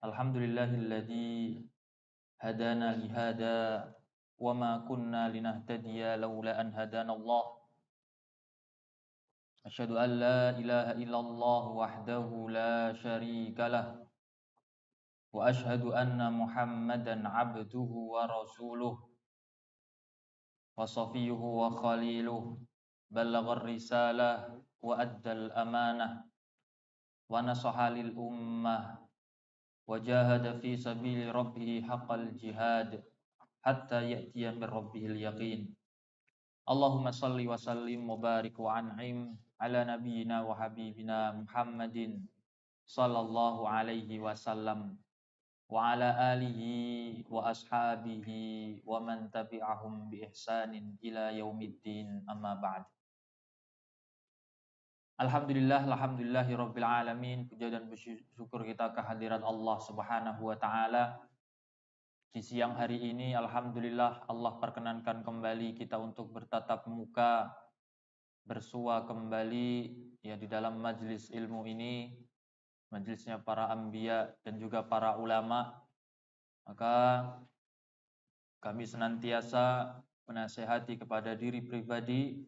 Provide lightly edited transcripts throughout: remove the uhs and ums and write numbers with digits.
Alhamdulillahilladzi hadana lihada wa ma kunna linahtadiya laula an hadanallah. Asyhadu an la ilaha illallah wahdahu la syarikalah wa asyhadu anna Muhammadan abduhu wa rasuluh wa safiyuhu wa khaliluh ballagha risalah wa addal amanah wa nasaha lil ummah wa jahada fi sabili rabbih haqqal jihad hatta ya'tiya min rabbihil yaqin. Allahumma salli wa sallim wa barik wa an'im ala nabiyyina wa habibina Muhammadin sallallahu alaihi wasallam wa ala alihi wa ashabihi wa man tabi'ahum bi ihsanin ila yaumiddin, amma ba'd. Alhamdulillahi rabbil alamin. Puja dan bersyukur kita kehadirat Allah Subhanahu wa taala. Di siang hari ini alhamdulillah Allah perkenankan kembali kita untuk bertatap muka, bersua kembali ya di dalam majlis ilmu ini, majlisnya para anbiya dan juga para ulama. Maka kami senantiasa menasihati kepada diri pribadi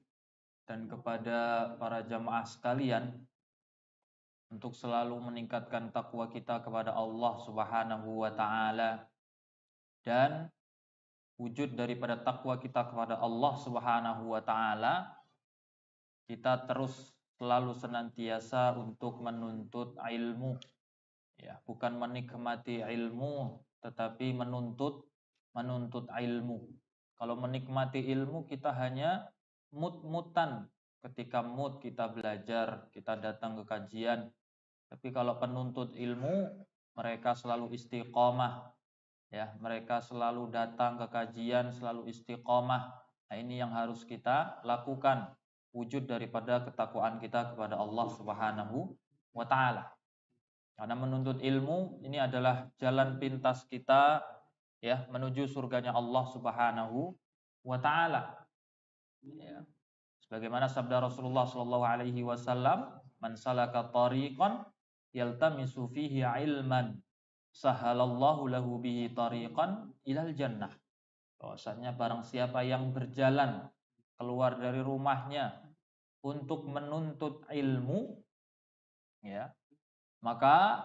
dan kepada para jamaah sekalian untuk selalu meningkatkan takwa kita kepada Allah Subhanahu wa taala. Dan wujud daripada takwa kita kepada Allah Subhanahu wa taala, kita terus selalu senantiasa untuk menuntut ilmu. Ya, bukan menikmati ilmu, tetapi menuntut ilmu. Kalau menikmati ilmu kita hanya mut-mutan ketika kita belajar, kita datang ke kajian. Tapi kalau penuntut ilmu, mereka selalu istiqomah. Ya, mereka selalu datang ke kajian, selalu istiqomah. Nah, ini yang harus kita lakukan, wujud daripada ketakwaan kita kepada Allah Subhanahu wa taala. Karena menuntut ilmu ini adalah jalan pintas kita ya menuju surganya Allah Subhanahu wa taala. Ya. Sebagaimana sabda Rasulullah sallallahu alaihi wasallam, "Man salaka tariqan yaltamisu fihi ilman, sahalallahu lahu bihi tariqan ilal jannah." Bahwasanya barang siapa yang berjalan keluar dari rumahnya untuk menuntut ilmu, ya, maka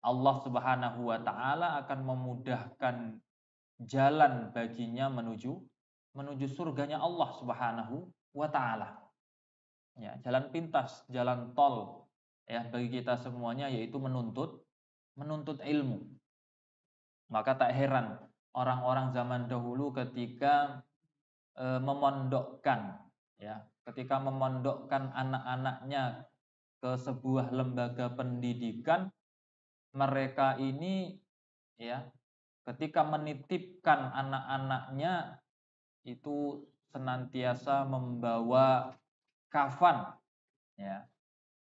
Allah Subhanahu wa taala akan memudahkan jalan baginya menuju surganya Allah Subhanahu wa taala. Ya, jalan pintas, jalan tol ya bagi kita semuanya, yaitu menuntut ilmu. Maka tak heran orang-orang zaman dahulu ketika memondokkan anak-anaknya ke sebuah lembaga pendidikan, mereka ini ya ketika menitipkan anak-anaknya itu senantiasa membawa kafan, ya,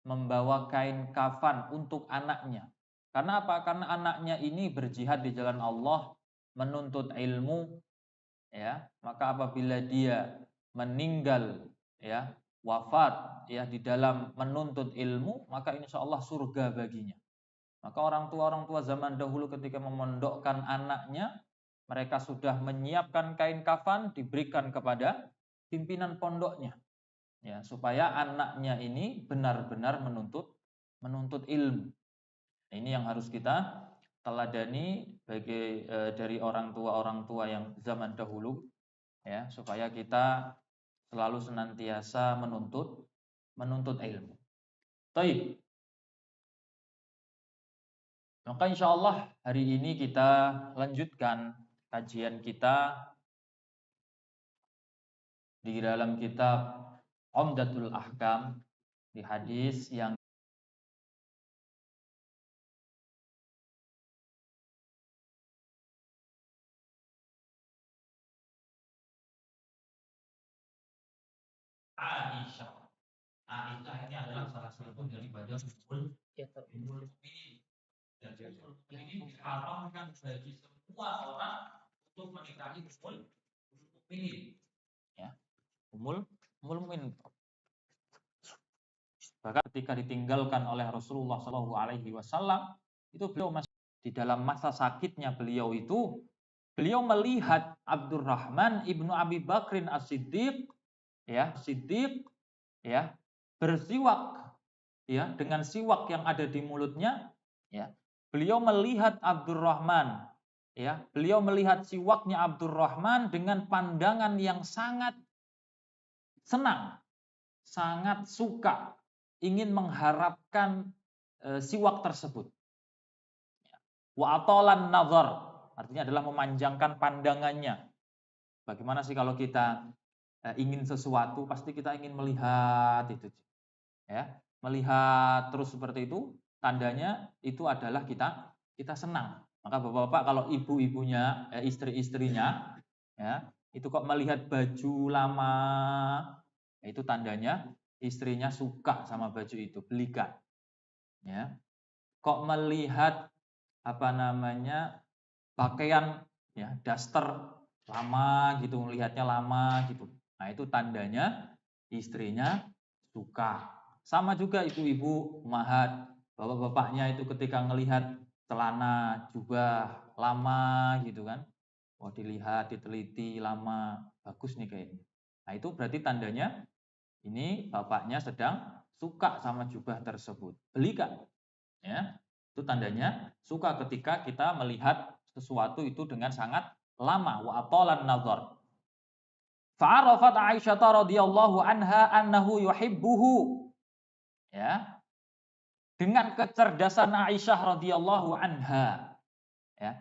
membawa kain kafan untuk anaknya. Karena apa? Karena anaknya ini berjihad di jalan Allah, menuntut ilmu, ya. Maka apabila dia meninggal, ya, wafat, ya, di dalam menuntut ilmu, maka insya Allah surga baginya. Maka orang tua zaman dahulu ketika memondokkan anaknya, mereka sudah menyiapkan kain kafan, diberikan kepada pimpinan pondoknya, ya, supaya anaknya ini benar-benar menuntut ilmu. Ini yang harus kita teladani dari orang tua yang zaman dahulu, ya, supaya kita selalu senantiasa menuntut ilmu. Baik. Maka insya Allah hari ini kita lanjutkan kajian kita di dalam kitab Umdatul Ahkam, di hadis yang Aisyah. Aisyah ini adalah salah satu daripada ummul mukminin. Dan ummul mukminin diharamkan bagi semua orang untuk menikahi ummul mukminin. Ya, ummul mukminin. Bahkan ketika ditinggalkan oleh Rasulullah Shallallahu Alaihi Wasallam, itu beliau masih Di dalam masa sakitnya beliau itu, beliau melihat Abdurrahman ibnu Abi Bakrin As-Siddiq, ya, bersiwak, ya, dengan siwak yang ada di mulutnya, ya. Beliau melihat Abdurrahman, ya, beliau melihat siwaknya Abdurrahman dengan pandangan yang sangat senang, sangat suka, ingin mengharapkan siwak tersebut. Wa atolan nazar, artinya adalah memanjangkan pandangannya. Bagaimana sih kalau kita ingin sesuatu, pasti kita ingin melihat itu, ya, melihat terus seperti itu, tandanya itu adalah kita senang. Maka bapak-bapak kalau ibu-ibunya, istri-istrinya, ya, itu kok melihat baju lama, itu tandanya istrinya suka sama baju itu, belikan. Ya. Kok melihat pakaian, ya, daster lama gitu, melihatnya lama gitu. Nah, itu tandanya istrinya suka. Sama juga ibu-ibu mahat, bapak-bapaknya itu ketika melihat celana jubah lama gitu kan. Oh, dilihat, diteliti lama, bagus nih kayaknya. Nah, itu berarti tandanya ini bapaknya sedang suka sama jubah tersebut. Belikan. Ya. Itu tandanya suka ketika kita melihat sesuatu itu dengan sangat lama. Wa atolan nazar. Fa'arafat Aisyah radhiyallahu anha annahu yuhibbuhu. Ya. Dengan kecerdasan Aisyah radhiyallahu anha, ya,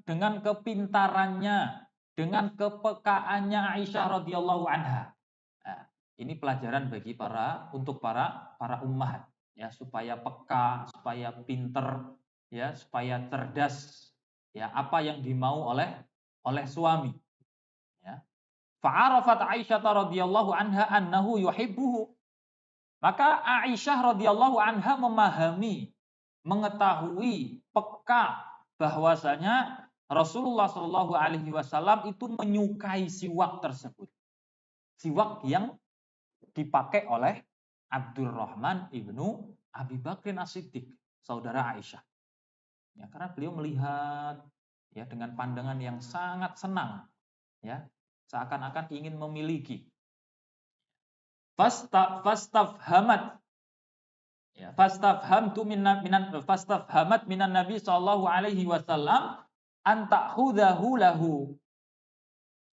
dengan kepintarannya, dengan kepekaannya Aisyah radhiyallahu anha. Nah, ini pelajaran bagi para ummahat, ya, supaya peka, supaya pinter, ya, supaya cerdas, ya, apa yang dimau oleh suami, ya. Fa'arafat Aisyah radhiyallahu anha annahu yuhibbuhu. Maka Aisyah radhiyallahu anha memahami, mengetahui, peka bahwasanya Rasulullah Shallallahu alaihi wasallam itu menyukai siwak tersebut. Siwak yang dipakai oleh Abdurrahman ibnu Abi Bakrin As-Siddiq, saudara Aisyah. Ya, karena beliau melihat, ya, dengan pandangan yang sangat senang, ya, seakan-akan ingin memiliki. Fastafhamat, ya, fastafhamat minan Nabi sallallahu alaihi wasallam an ta'khudahu lahu.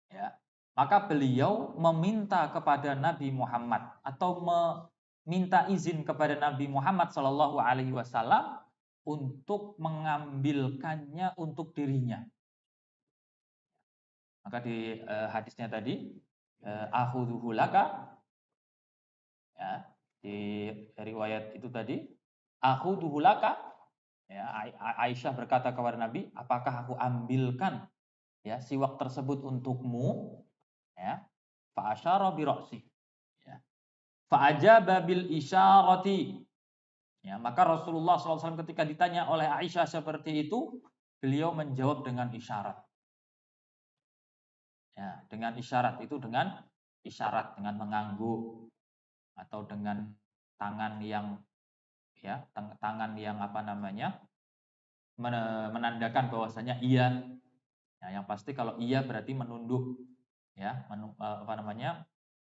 Ya. Maka beliau meminta kepada Nabi Muhammad atau meminta izin kepada Nabi Muhammad sallallahu alaihi wasallam untuk mengambilkannya untuk dirinya. Maka di hadisnya tadi akhudhuhu laka, ya, di riwayat itu tadi akhudhuhu laka, ya, Aisyah berkata kepada Nabi, apakah aku ambilkan, ya, siwak tersebut untukmu, ya. Fa asyara bi ra'si, ya. Fa ajaba bil isyarati, ya, maka Rasulullah SAW ketika ditanya oleh Aisyah seperti itu, beliau menjawab dengan isyarat. Ya, dengan isyarat itu dengan isyarat, dengan mengangguk atau dengan tangan yang, ya, tangan yang menandakan bahwasanya iya. Ya, yang pasti kalau iya berarti menunduk, ya,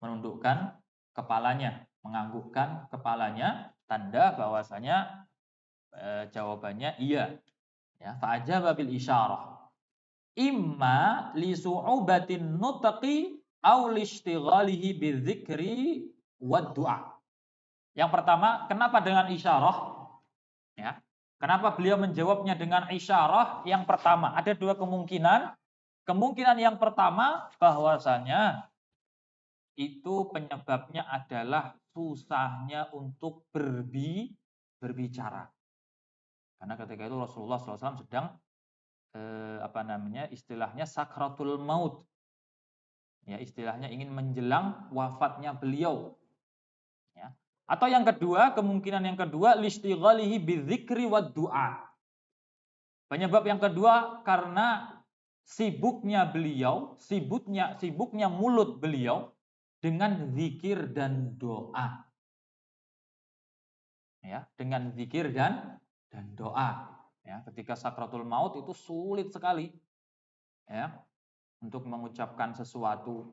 menundukkan kepalanya, menganggukkan kepalanya, tanda bahwasanya jawabannya iya. Ya, fa'ajaba bil isyarah. Imma li su'ubatin nutqi aw liishtighalihi bidzikri wad du'a. Yang pertama, kenapa dengan isyarah? Ya. Kenapa beliau menjawabnya dengan isyarah? Yang pertama, ada dua kemungkinan. Kemungkinan yang pertama bahwasanya itu penyebabnya adalah susahnya untuk berbicara. Karena ketika itu Rasulullah SAW sedang istilahnya sakratul maut. Ya, istilahnya ingin menjelang wafatnya beliau. Ya. Atau yang kedua, kemungkinan yang kedua listighalihi bidzikri wad du'a. Penyebab yang kedua karena sibuknya beliau, sibuknya mulut beliau dengan zikir dan doa. Ya, dengan zikir dan doa. Ya, ketika sakratul maut itu sulit sekali ya untuk mengucapkan sesuatu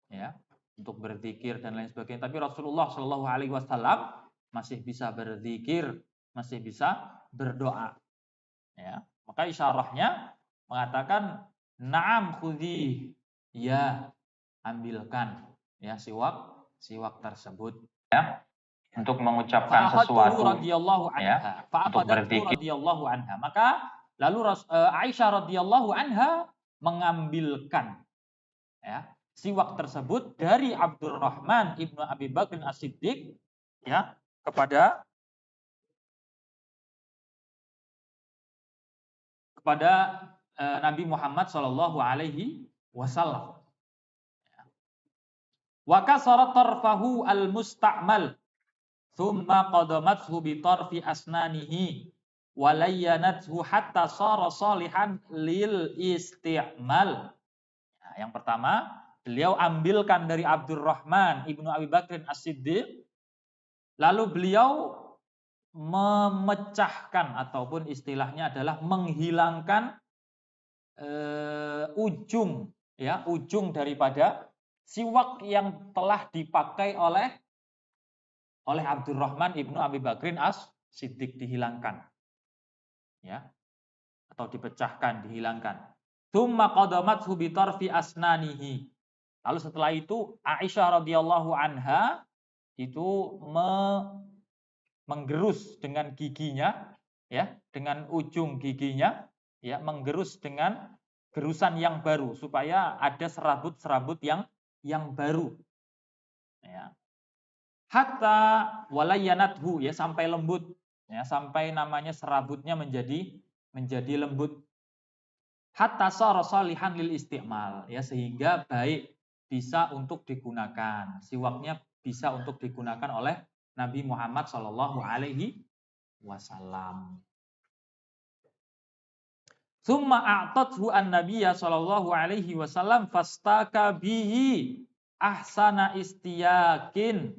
ya, untuk berzikir dan lain sebagainya. Tapi Rasulullah Shallallahu alaihi wasallam masih bisa berzikir, masih bisa berdoa. Ya, maka isyarahnya mengatakan na'am khudhi, ya ambilkan ya siwak tersebut ya untuk mengucapkan sesuatu radhiyallahu anha, ya untuk berzikir radhiyallahu anha. Maka lalu Aisyah radhiyallahu anha mengambilkan ya siwak tersebut dari Abdurrahman ibnu Abi Bakr As-Siddiq ya kepada Nabi Muhammad Shallallahu alaihi wasallam. Wa kasara tarfahu al-musta'mal thumma qadamathu bi tarfi asnanihi wa layyanathu hatta sara salihan lil isti'mal. Nah, yang pertama, beliau ambilkan dari Abdurrahman ibnu Abi Bakr As-Siddiq, lalu beliau memecahkan ataupun istilahnya adalah menghilangkan ujung daripada siwak yang telah dipakai oleh Abdurrahman ibnu Abi Bakrin As-Siddiq, dihilangkan ya atau dipecahkan, dihilangkan. Tsumma qadamathu bi tarfi asnanihi. Lalu setelah itu Aisyah radhiyallahu anha itu menggerus dengan giginya ya, dengan ujung giginya ya, menggerus dengan gerusan yang baru supaya ada serabut-serabut yang baru ya. Hatta walayyanathu ya, sampai lembut ya, sampai namanya serabutnya menjadi lembut. Hatta sara salihan lil isti'mal ya, sehingga baik, bisa untuk digunakan. Siwaknya bisa untuk digunakan oleh Nabi Muhammad Shallallahu alaihi wasallam. Tsumma a'tathu an-nabiyya sallallahu alaihi wasallam fastaka bihi ahsana istiyakin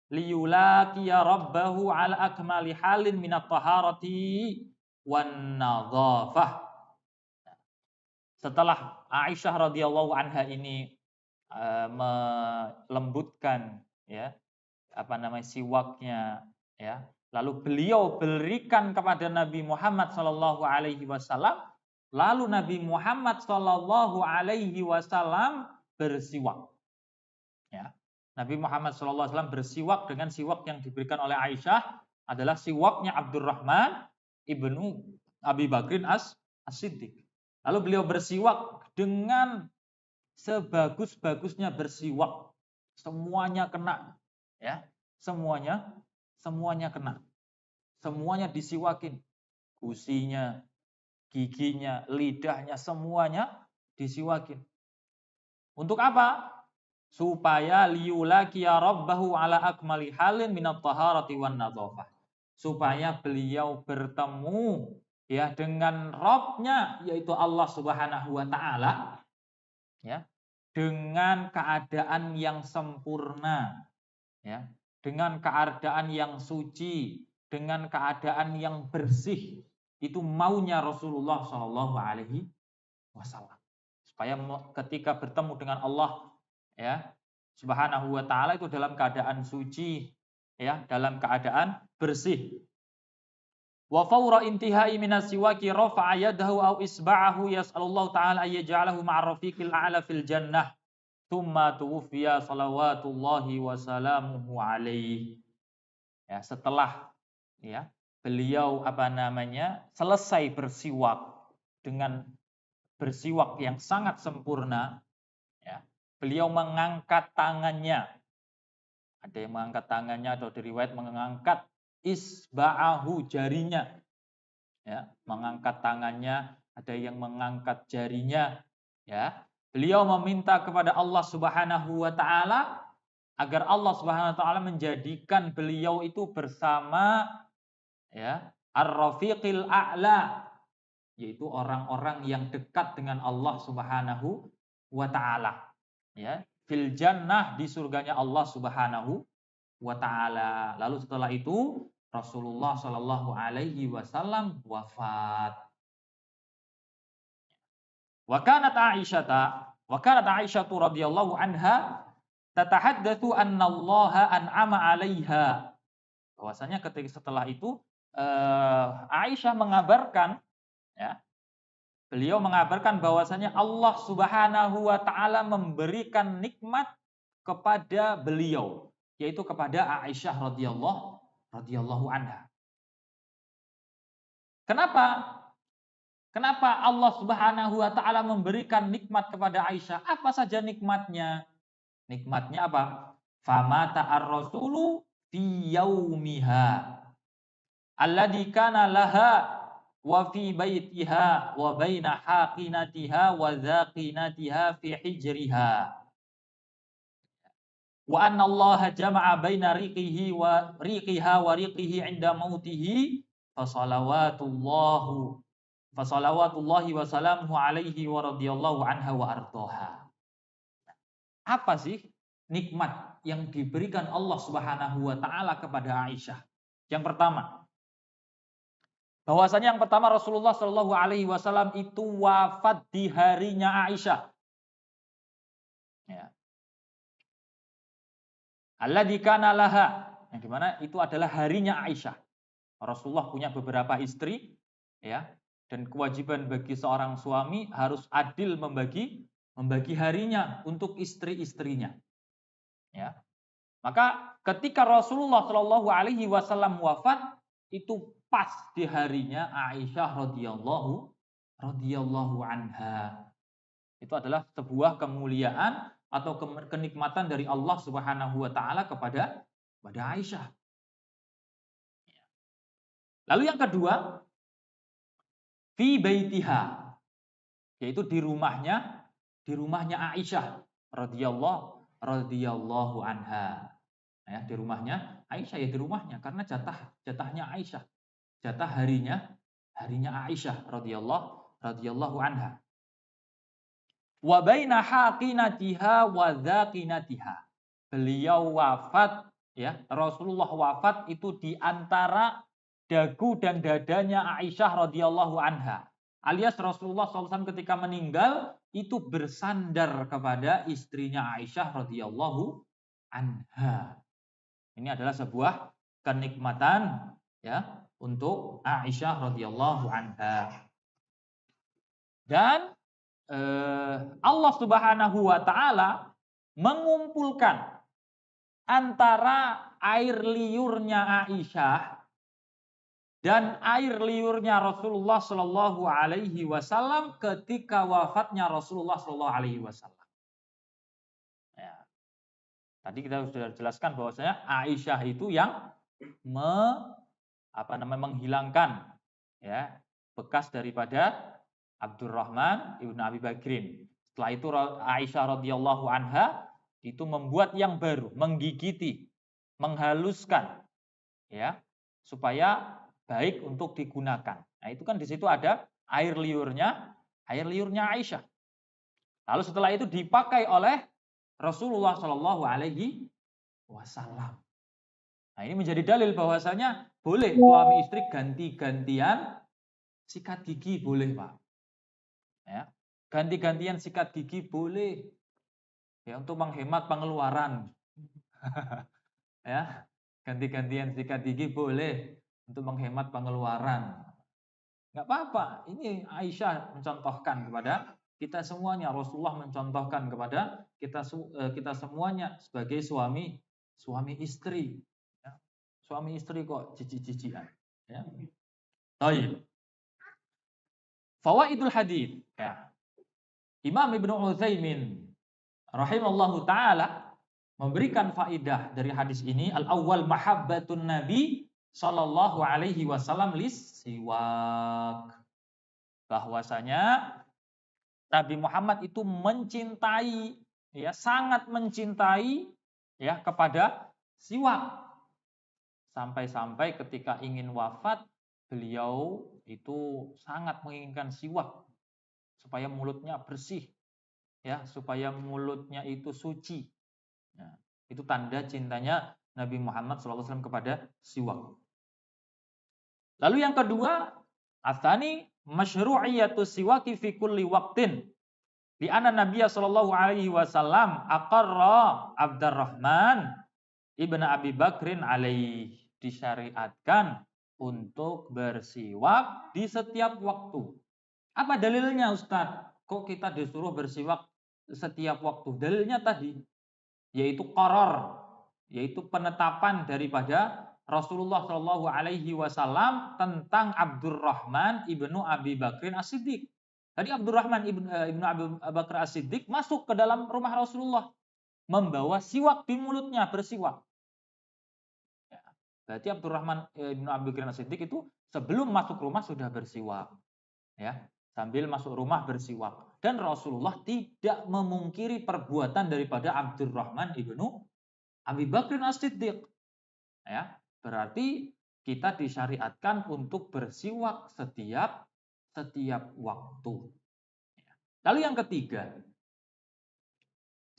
liyulaqiya rabbahu ala akmali halin minat taharati wan nadhafah. Setelah Aisyah radhiyallahu anha ini melembutkan ya siwaknya ya, lalu beliau berikan kepada Nabi Muhammad sallallahu alaihi wasallam, lalu Nabi Muhammad sallallahu alaihi wasallam bersiwak ya. Nabi Muhammad SAW bersiwak dengan siwak yang diberikan oleh Aisyah, adalah siwaknya Abdurrahman ibnu Abi Bakrin As-Siddiq. Lalu beliau bersiwak dengan sebagus-bagusnya bersiwak, semuanya kena ya, semuanya kena, semuanya disiwakin, gusinya, giginya, lidahnya, semuanya disiwakin. Untuk apa? Supaya liyulaqiya rabbahu ala akmali halin minat taharati wan nadhafah. Supaya beliau bertemu ya dengan Rabb-nya, yaitu Allah Subhanahu wa taala ya, dengan keadaan yang sempurna ya, dengan keadaan yang suci, dengan keadaan yang bersih. Itu maunya Rasulullah Shallallahu alaihi wasallam. Supaya ketika bertemu dengan Allah ya Subhanahu wa taala itu dalam keadaan suci ya, dalam keadaan bersih. Wa fawra intihai minas siwaki rafa'a yadahu aw isba'ahu yas'alullahu ta'ala ay yaj'alahu ma'ar rafiqil a'la fil jannah tsumma tuwfiya salawatullahi wa salamuhu alaihi. Ya, setelah ya beliau selesai bersiwak dengan bersiwak yang sangat sempurna ya, beliau mengangkat tangannya. Ada yang mengangkat tangannya, atau di riwayat mengangkat isba'ahu, jarinya. Ya, mengangkat tangannya, ada yang mengangkat jarinya. Ya, beliau meminta kepada Allah Subhanahu wa taala agar Allah Subhanahu wa taala menjadikan beliau itu bersama ya ar-rafiqil a'la, yaitu orang-orang yang dekat dengan Allah Subhanahu wa taala. Ya, fil jannah, di surganya Allah Subhanahu wa taala. Lalu setelah itu Rasulullah Shallallahu Alaihi Wasallam wafat. Wa kanat Aisyatu radhiyallahu anha tatahaddatsu anna Allah an'ama 'alaiha. Bahwasanya ketika setelah itu Aisyah mengabarkan, ya, beliau mengabarkan bahwasanya Allah Subhanahu wa taala memberikan nikmat kepada beliau, yaitu kepada Aisyah radhiyallahu anha. Kenapa? Kenapa Allah Subhanahu wa taala memberikan nikmat kepada Aisyah? Apa saja nikmatnya? Nikmatnya apa? Famata ar-rasulu fi yaumiha alladzi kana laha wa fi baitiha wa baina haqinatiha wa zaqinatiha fi hijriha wa anna Allah jama'a baina riqiha wa riqihi 'inda mautihi fa salawatullahi wa salamuhu alaihi wa radhiyallahu anha wa ardhaha. Apa sih nikmat yang diberikan Allah Subhanahu wa taala kepada Aisyah? Yang pertama, bahwasanya Rasulullah Shallallahu Alaihi Wasallam itu wafat di harinya Aisyah. Ya. Alladzi kana laha, yang dimana itu adalah harinya Aisyah. Rasulullah punya beberapa istri, ya, dan kewajiban bagi seorang suami harus adil membagi harinya untuk istri-istrinya. Ya. Maka ketika Rasulullah Shallallahu Alaihi Wasallam wafat, itu pas di harinya Aisyah radhiyallahu anha. Itu adalah sebuah kemuliaan atau kenikmatan dari Allah Subhanahu wa taala kepada Aisyah. Lalu yang kedua, fi baitiha, yaitu di rumahnya Aisyah radhiyallahu anha. Ya, di rumahnya Aisyah, ya di rumahnya, karena jatahnya Aisyah. Jatah harinya Aisyah radhiyallahu anha. Wa baina haqinatiha wa dzaqinatiha. Beliau wafat, ya, Rasulullah wafat itu di antara dagu dan dadanya Aisyah radhiyallahu anha. Alias Rasulullah SAW ketika meninggal itu bersandar kepada istrinya Aisyah radhiyallahu anha. Ini adalah sebuah kenikmatan, ya, untuk Aisyah radhiyallahu anha. Dan Allah Subhanahu wa taala mengumpulkan antara air liurnya Aisyah dan air liurnya Rasulullah Shallallahu Alaihi Wasallam ketika wafatnya Rasulullah Shallallahu Alaihi Wasallam. Ya. Tadi kita sudah jelaskan bahwasanya Aisyah itu yang menghilangkan, ya, bekas daripada Abdurrahman ibnu Abi Bakrin. Setelah itu Aisyah radhiyallahu anha itu membuat yang baru, menggigiti, menghaluskan, ya, supaya baik untuk digunakan. Nah, itu kan di situ ada air liurnya Aisyah. Lalu setelah itu dipakai oleh Rasulullah Shallallahu Alaihi Wasallam. Nah, ini menjadi dalil bahwasanya boleh suami istri ganti-gantian sikat gigi, boleh, Pak. Ya, ganti-gantian sikat gigi boleh, ya, untuk menghemat pengeluaran. Ya, ganti-gantian sikat gigi boleh untuk menghemat pengeluaran. Nggak apa-apa. Ini Aisyah mencontohkan kepada kita semuanya. Rasulullah mencontohkan kepada kita semuanya sebagai suami istri. Ya. Suami istri kok cici-cician. Ya. Baik. Fawaidul hadits. Ya. Imam Ibnu Utsaimin rahimallahu taala memberikan faidah dari hadis ini. Al-awwal mahabbatun Nabi sallallahu alaihi wasallam lis-siwak. Bahwasanya Nabi Muhammad itu mencintai, ya, sangat mencintai, ya, kepada siwak. Sampai-sampai ketika ingin wafat, beliau itu sangat menginginkan siwak supaya mulutnya bersih, ya, supaya mulutnya itu suci. Ya, itu tanda cintanya Nabi Muhammad SAW kepada siwak. Lalu yang kedua, atsani masyru'iyatu siwaki fi kulli waqtin. Di anna Nabiya sallallahu alaihi wasallam aqarra Abdurrahman ibnu Abi Bakrin alaihi, disyariatkan untuk bersiwak di setiap waktu. Apa dalilnya Ustaz? Kok kita disuruh bersiwak setiap waktu? Dalilnya tadi, yaitu qaror, yaitu penetapan daripada Rasulullah Shallallahu Alaihi Wasallam tentang Abdurrahman ibnu Abi Bakrin As-Siddiq. Tadi Abdurrahman ibnu Abi Bakr As-Siddiq masuk ke dalam rumah Rasulullah, membawa siwak di mulutnya, bersiwak. Ya, berarti Abdurrahman ibnu Abi Bakr As-Siddiq itu sebelum masuk rumah sudah bersiwak, ya, sambil masuk rumah bersiwak. Dan Rasulullah tidak memungkiri perbuatan daripada Abdurrahman ibnu Abi Bakr As-Siddiq. Ya, berarti kita disyariatkan untuk bersiwak setiap waktu. Lalu yang ketiga,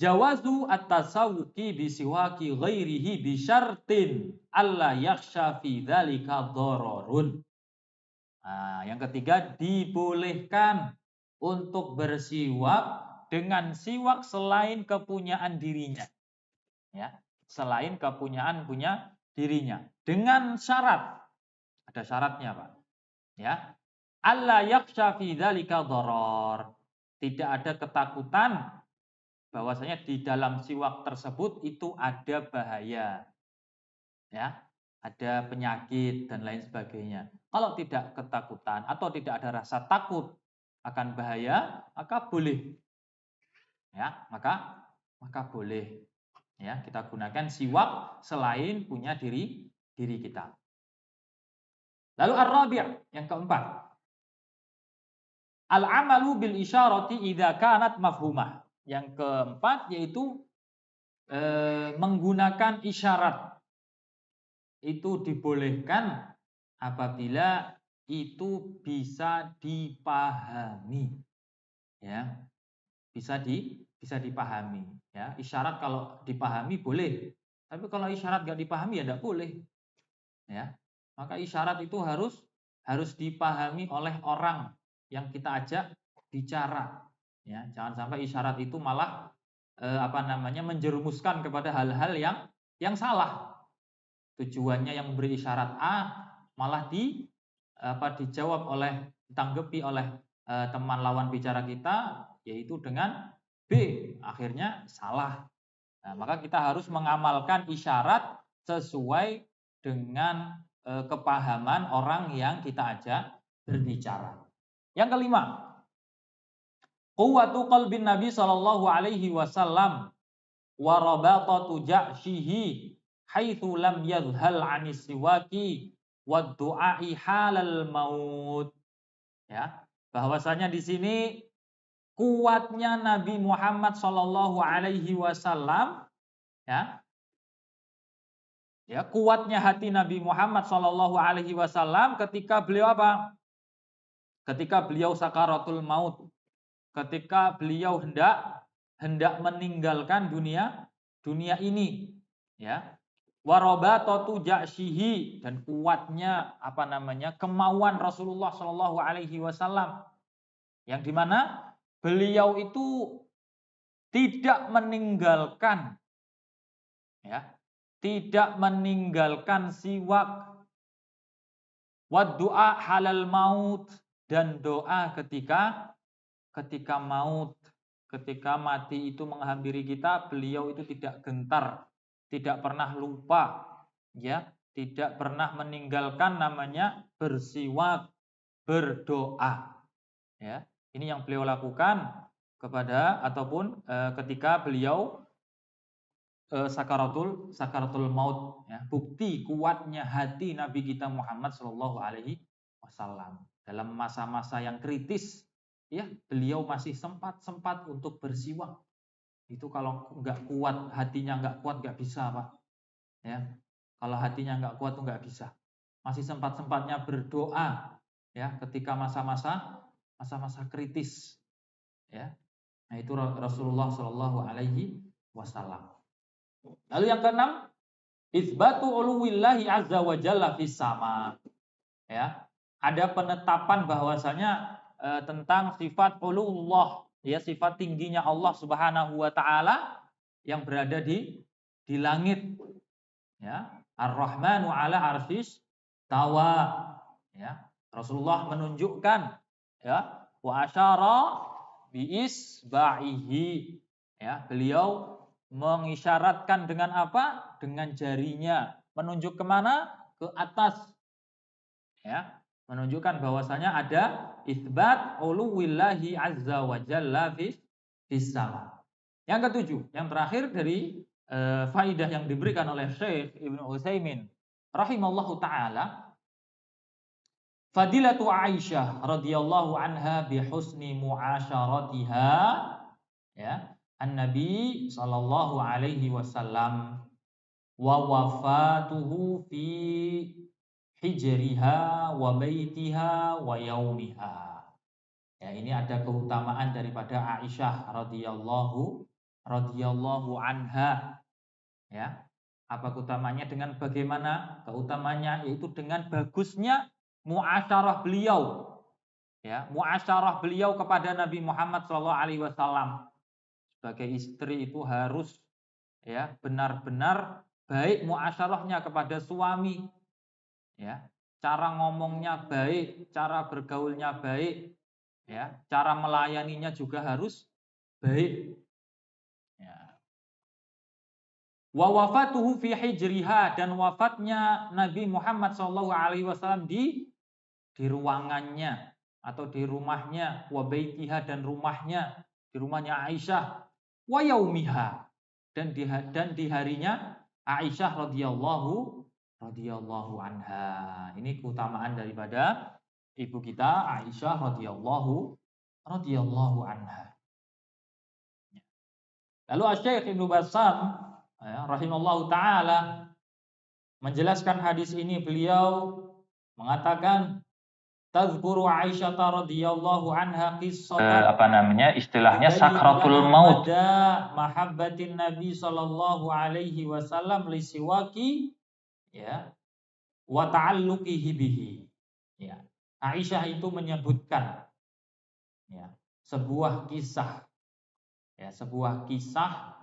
jawazu at-tasawwuqi bi siwaki ghairihi bi syartin alla yakhsha fi dzalika dhararun. Nah, yang ketiga, dibolehkan untuk bersiwak dengan siwak selain kepunyaan dirinya. Ya, selain kepunyaan dirinya, dengan syarat. Ada syaratnya, Pak. Ya. Alla yakhsha fi dzalika dharar. Tidak ada ketakutan bahwasanya di dalam siwak tersebut itu ada bahaya. Ya, ada penyakit dan lain sebagainya. Kalau tidak ketakutan atau tidak ada rasa takut akan bahaya, maka boleh. Ya, maka boleh. Ya, kita gunakan siwak selain punya diri kita. Lalu ar-rabi', yang keempat, al-amalu bil isyarati idza kanat mafhumah. Yang keempat yaitu menggunakan isyarat. Itu dibolehkan apabila itu bisa dipahami. Ya. Bisa dipahami, ya. Isyarat kalau dipahami boleh. Tapi kalau isyarat enggak dipahami ya enggak boleh. Ya. Maka isyarat itu harus dipahami oleh orang yang kita ajak bicara, ya. Jangan sampai isyarat itu malah menjerumuskan kepada hal-hal yang salah. Tujuannya yang memberi isyarat A malah dijawab ditanggapi oleh teman lawan bicara kita yaitu dengan B, akhirnya salah. Nah, maka kita harus mengamalkan isyarat sesuai dengan kepahaman orang yang kita ajak berbicara. Yang kelima, quwwatu qalbin Nabi sallallahu alaihi wasallam wa rabatatu ja'shihi haitsu lam yadhhal 'anis siwaki wa du'a'i halal maut. Ya, bahwasanya di sini kuatnya Nabi Muhammad sallallahu alaihi wasallam, ya. Ya, kuatnya hati Nabi Muhammad sallallahu alaihi wasallam ketika beliau apa? Ketika beliau sakaratul maut. Ketika beliau hendak meninggalkan dunia ini, ya. Warabatatu ja'shihi, dan kuatnya kemauan Rasulullah sallallahu alaihi wasallam, yang dimana beliau itu tidak meninggalkan, ya, tidak meninggalkan siwak, wad du'a halal maut, dan doa ketika maut, ketika mati itu menghampiri kita, beliau itu tidak gentar, tidak pernah lupa, ya, tidak pernah meninggalkan namanya bersiwak, berdoa. Ya, ini yang beliau lakukan ketika beliau sakaratul maut, ya. Bukti kuatnya hati Nabi kita Muhammad Shallallahu Alaihi Wasallam dalam masa-masa yang kritis, ya, beliau masih sempat untuk bersiwak. Itu kalau nggak kuat, hatinya nggak kuat, nggak bisa, Pak. Ya, kalau hatinya nggak kuat tuh nggak bisa. Masih sempat-sempatnya berdoa, ya, ketika masa-masa kritis, ya. Nah, itu Rasulullah Shallallahu Alaihi Wasallam. Lalu yang keenam, itsbatu uluwillahi azza wa jalla fis sama. ya. Ada penetapan bahwasanya tentang sifat uluwullah, ya, sifat tingginya Allah Subhanahu wa taala yang berada di langit, ya. Ar-Rahmanu 'ala arsyis tawa, ya. Rasulullah menunjukkan, ya, wa asyara bi isba'ihi, ya. Beliau mengisyaratkan dengan apa? Dengan jarinya, menunjuk kemana? Ke atas, ya. Menunjukkan bahwasanya ada itsbat uluwillahi azza wa jalla fis sama. Yang ketujuh, yang terakhir dari faidah yang diberikan oleh Syekh Ibnu Utsaimin rahimallahu taala, fadilatu Aisyah radhiyallahu anha bi husni muasyaratiha, ya, an-nabi sallallahu alaihi wasallam wa wafatuhu fi hijriha wa baitiha wa yaumiha. Ya, ini ada keutamaan daripada Aisyah radhiyallahu anha, ya. Apa keutamanya? Dengan bagaimana keutamanya? Yaitu dengan bagusnya muasyarah beliau, ya, muasyarah beliau kepada Nabi Muhammad SAW. Sebagai istri itu harus, ya, benar-benar baik muasyarahnya kepada suami, ya, cara ngomongnya baik, cara bergaulnya baik, ya, cara melayaninya juga harus baik, ya. Wa wafatuhu fi hijriha, dan wafatnya Nabi Muhammad SAW di ruangannya atau di rumahnya, wa baitiha, dan rumahnya, di rumahnya Aisyah, wa yaumiha, dan di harinya Aisyah radhiyallahu anha. Ini keutamaan daripada ibu kita Aisyah radhiyallahu anha. Lalu Asy-Syaikh Ibnu Bassam, ya, rahimallahu taala, menjelaskan hadis ini. Beliau mengatakan, tazkuru Aisyah radhiyallahu anha qissatan, istilahnya sakratul maut, mahabbatin Nabi sallallahu alaihi wasallam li siwaki, ya, wa ta'alluqihi bihi, ya. Aisyah itu menyebutkan, ya, sebuah kisah, ya, sebuah kisah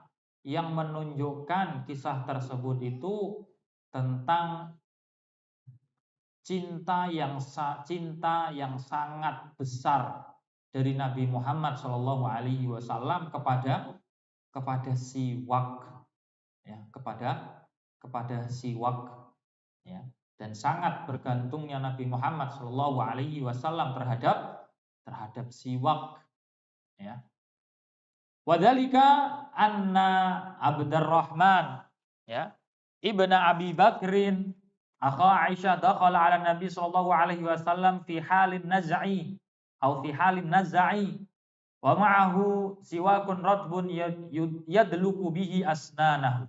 yang menunjukkan kisah tersebut itu tentang cinta yang sangat besar dari Nabi Muhammad SAW kepada siwak, ya, kepada siwak, ya, dan sangat bergantungnya Nabi Muhammad SAW terhadap siwak, ya. Wadzalika anna Abdurrahman, ya, ibnu Abi Bakrin akha Aisyah dakhala ala Nabi sallallahu alaihi wasallam fi halin naz'i wa ma'ahu siwakun ratbun yadluku bihi asnanahu.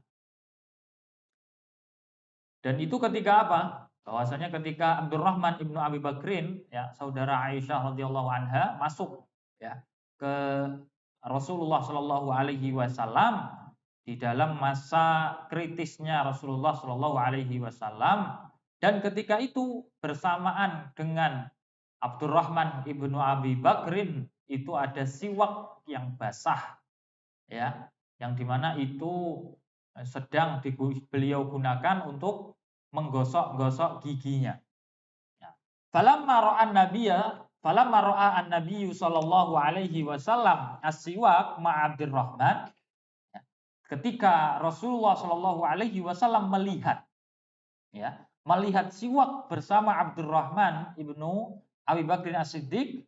Dan itu ketika apa? Bahwasanya ketika Abdurrahman ibnu Abi Bakrin, ya, saudara Aisyah radhiyallahu anha, masuk, ya, ke Rasulullah Shallallahu Alaihi Wasallam di dalam masa kritisnya Rasulullah Shallallahu Alaihi Wasallam, dan ketika itu bersamaan dengan Abdurrahman ibnu Abi Bakrin itu ada siwak yang basah, ya, yang dimana itu sedang beliau gunakan untuk menggosok-gosok giginya. Falamma ra'a an-nabiyyu sallallahu alaihi wasallam as-siwak ma Abdurrahman, ketika Rasulullah sallallahu alaihi wasallam melihat siwak bersama Abdurrahman ibnu Abi Bakr As-Siddiq,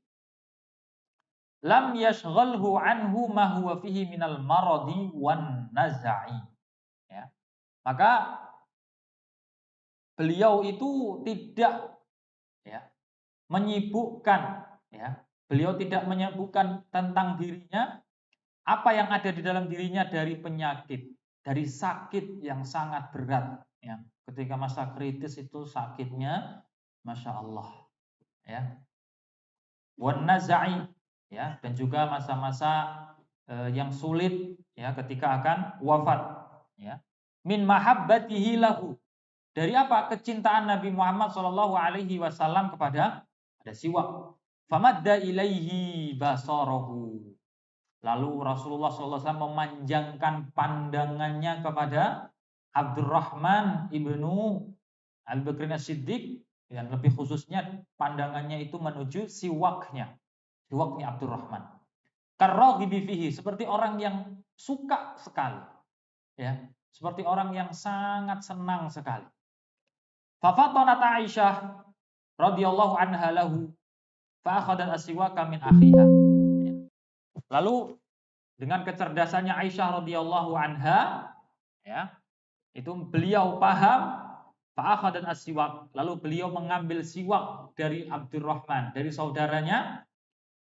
lam yashghalhu anhu ma huwa fihi minal maradi wan naz'i, ya. Maka beliau itu tidak, ya, menyibukkan, ya, beliau tidak menyibukkan tentang dirinya apa yang ada di dalam dirinya dari penyakit, dari sakit yang sangat berat, ya. Ketika masa kritis itu sakitnya Masya Allah, ya, wan nazai, ya, dan juga masa-masa yang sulit, ya, ketika akan wafat, ya, min mahabbatihi lahu, Dari apa? Kecintaan Nabi Muhammad Shallallahu Alaihi Wasallam kepada siwak. Famadda ilaihi basarahu. Lalu Rasulullah SAW memanjangkan pandangannya kepada Abdurrahman ibnu Abu Bakr As-Siddiq, dan lebih khususnya pandangannya itu menuju siwaknya Abdurrahman. Karraghibi fihi, seperti orang yang suka sekali, ya, seperti orang yang sangat senang sekali. Fafatanat Aisyah radhiyallahu anha lahu fa akhadhat as-siwaka min akhiha. Lalu dengan kecerdasannya Aisyah radhiyallahu anha, ya, itu beliau paham fa akhadhat as-siwak, lalu beliau mengambil siwak dari Abdurrahman, dari saudaranya,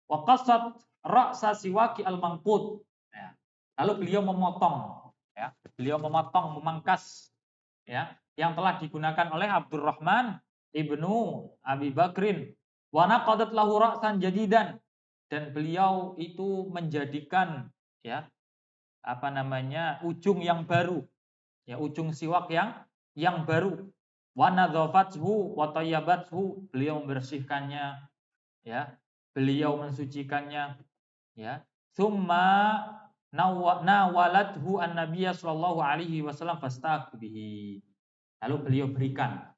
wa qassat ra'sa siwaki al-manqut. Ya. Lalu beliau memotong, ya, memangkas, ya, yang telah digunakan oleh Abdurrahman ibnu Abi Bakrin. Wa naqadat lahu ra'san jadidan, dan beliau itu menjadikan, ya, ujung yang baru, ya, ujung siwak yang baru. Wa nadzafathu wa tayyabathu, beliau membersihkannya, ya, beliau mensucikannya, ya. Tsumma nawalathu an-nabiyya sallallahu alaihi wasallam fastaqu bihi. Lalu beliau berikan,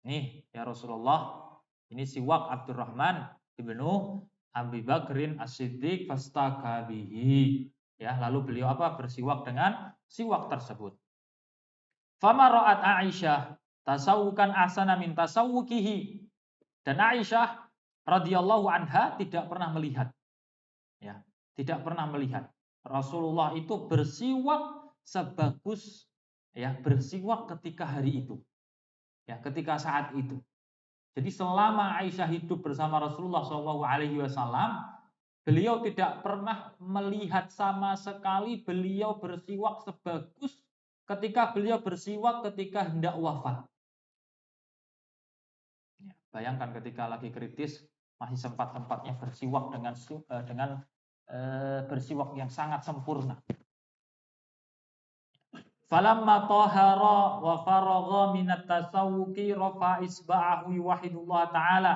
nih ya Rasulullah, ini siwak Abdurrahman ibnu Abi Bakrin As-Siddiq fastaqu bihi. Ya, lalu beliau bersiwak dengan siwak tersebut. Fama ra'at Aisyah tasawukan asana min tasawukihi. Dan Aisyah radhiyallahu anha tidak pernah melihat, ya, tidak pernah melihat Rasulullah itu bersiwak sebagus, ya, bersiwak ketika hari itu, ya, ketika saat itu. Jadi selama Aisyah hidup bersama Rasulullah SAW, beliau tidak pernah melihat sama sekali beliau bersiwak sebagus ketika beliau bersiwak ketika hendak wafat. Ya, bayangkan ketika lagi kritis masih sempat-sempatnya bersiwak dengan bersiwak yang sangat sempurna. Falamma tahara wa faragha min at-tasawwuki rafa isba'ahu yuwahhidullah ta'ala,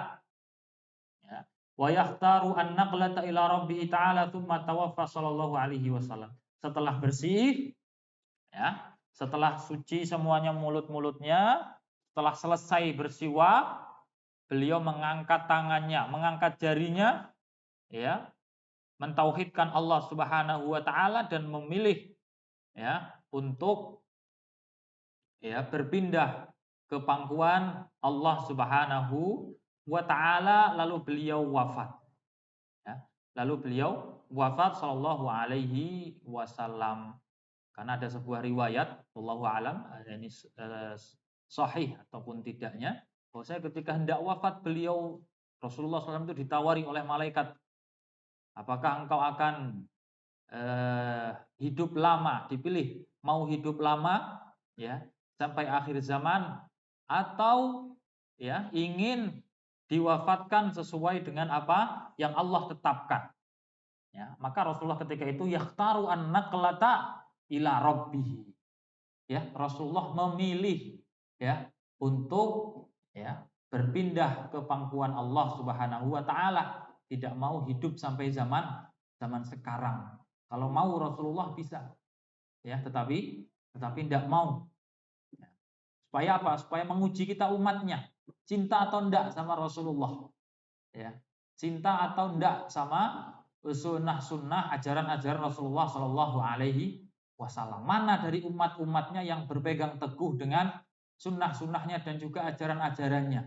ya, wa yahtaru an-naqlata ila rabbih ta'ala tsumma tawaffa sallallahu alaihi wasallam. Setelah bersih, ya, setelah suci semuanya mulut-mulutnya, setelah selesai bersiwak, beliau mengangkat tangannya, mengangkat jarinya, ya, mentauhidkan Allah Subhanahu wa taala dan memilih, ya, untuk, ya, berpindah ke pangkuan Allah Subhanahu wa taala, lalu beliau wafat. Ya, lalu beliau wafat sallallahu alaihi wasallam. Karena ada sebuah riwayat, wallahu alam, ini sahih ataupun tidaknya, bahwa saya ketika hendak wafat beliau Rasulullah SAW itu ditawari oleh malaikat, apakah engkau akan hidup lama, dipilih mau hidup lama, ya, sampai akhir zaman, atau, ya, ingin diwafatkan sesuai dengan apa yang Allah tetapkan. Ya, maka Rasulullah ketika itu yakhtaru an-naqlata ila rabbih. Ya, Rasulullah memilih, ya, untuk, ya, berpindah ke pangkuan Allah Subhanahu wa taala, tidak mau hidup sampai zaman sekarang. Kalau mau Rasulullah bisa, ya, tetapi tidak mau. Ya. Supaya apa? Supaya menguji kita umatnya, cinta atau enggak sama Rasulullah, ya, cinta atau enggak sama sunnah-sunnah ajaran-ajaran Rasulullah Shallallahu Alaihi Wasallam. Mana dari umat-umatnya yang berpegang teguh dengan sunnah-sunnahnya dan juga ajaran-ajarannya.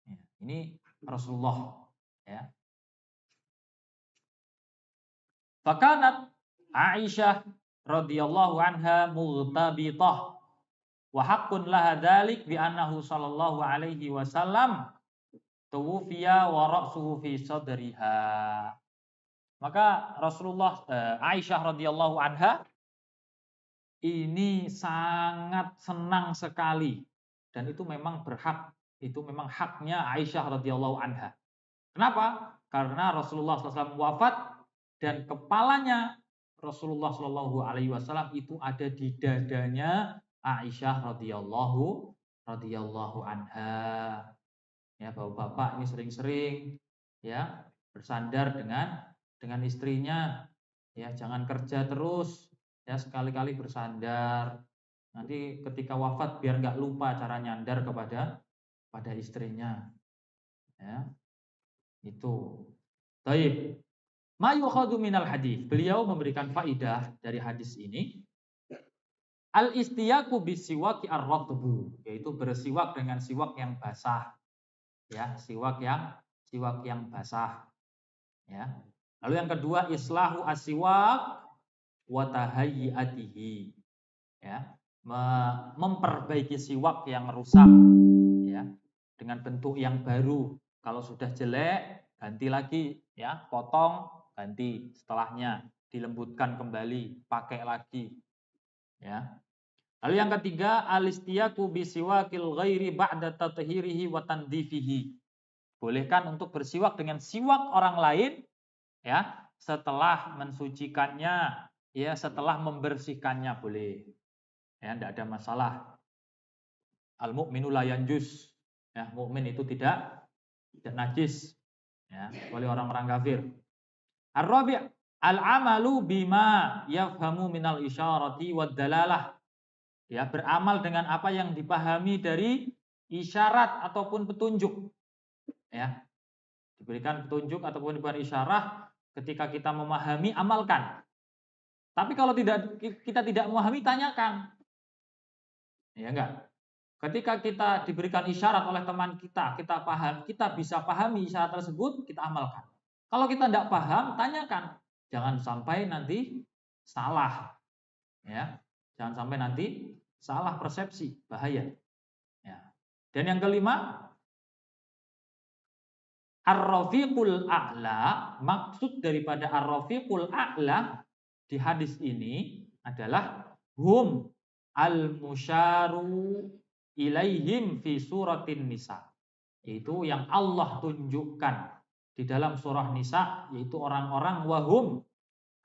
Ya, ini Rasulullah, ya. Fakanat Aisyah radhiyallahu anha mughtabitah wa haqqun laha dzalik bi annahu sallallahu alaihi wasallam tuwfiya wa ra'suhu fi sadriha. Maka Rasulullah, Aisyah radhiyallahu anha ini sangat senang sekali, dan itu memang berhak, itu memang haknya Aisyah radhiyallahu anha. Kenapa? Karena Rasulullah SAW wafat dan kepalanya Rasulullah SAW itu ada di dadanya Aisyah radhiyallahu radhiyallahu anha. Ya, bapak-bapak ini sering-sering ya bersandar dengan istrinya. Ya, jangan kerja terus. Ya, sekali-kali bersandar. Nanti ketika wafat biar nggak lupa cara nyandar pada istrinya. Ya, itu. Baik. Ma yukhadhu minal hadis. Beliau memberikan faidah dari hadis ini. Al-istiyaku bisiwaki ar-ratbu, yaitu bersiwak dengan siwak yang basah. Ya, siwak yang basah. Ya. Lalu yang kedua, islahu asiwak wa tahayyiatihi. Ya, memperbaiki siwak yang rusak, ya, dengan bentuk yang baru. Kalau sudah jelek, ganti lagi, ya, potong, ganti setelahnya, dilembutkan kembali, pakai lagi, ya. Lalu yang ketiga, alistiyaku bisiwakil ghairi ba'da tathhirihi wa tandifihi. Bolehkan untuk bersiwak dengan siwak orang lain, ya, setelah mensucikannya, ya, setelah membersihkannya boleh. Ya, tidak ada masalah. Al-mu'minu la yanjus. Ya, mukmin itu tidak najis. Ya, oleh orang-orang kafir. Ar-rabi' al-amalu bima yafhamu minal isyarati wad dalalah. Ya, beramal dengan apa yang dipahami dari isyarat ataupun petunjuk. Ya. Diberikan petunjuk ataupun diberikan isyarat, ketika kita memahami, amalkan. Tapi kalau kita tidak memahami, tanyakan. Ya enggak? Ketika kita diberikan isyarat oleh teman kita paham, kita bisa pahami isyarat tersebut, kita amalkan. Kalau kita tidak paham, tanyakan. Jangan sampai nanti salah. Ya. Jangan sampai nanti salah persepsi, bahaya. Ya. Dan yang kelima, ar-rafiqul a'la, maksud daripada ar-rafiqul a'la di hadis ini adalah hum al-musyaru ilaihim fi suratin nisa, yaitu yang Allah tunjukkan di dalam surah Nisa, yaitu orang-orang wahum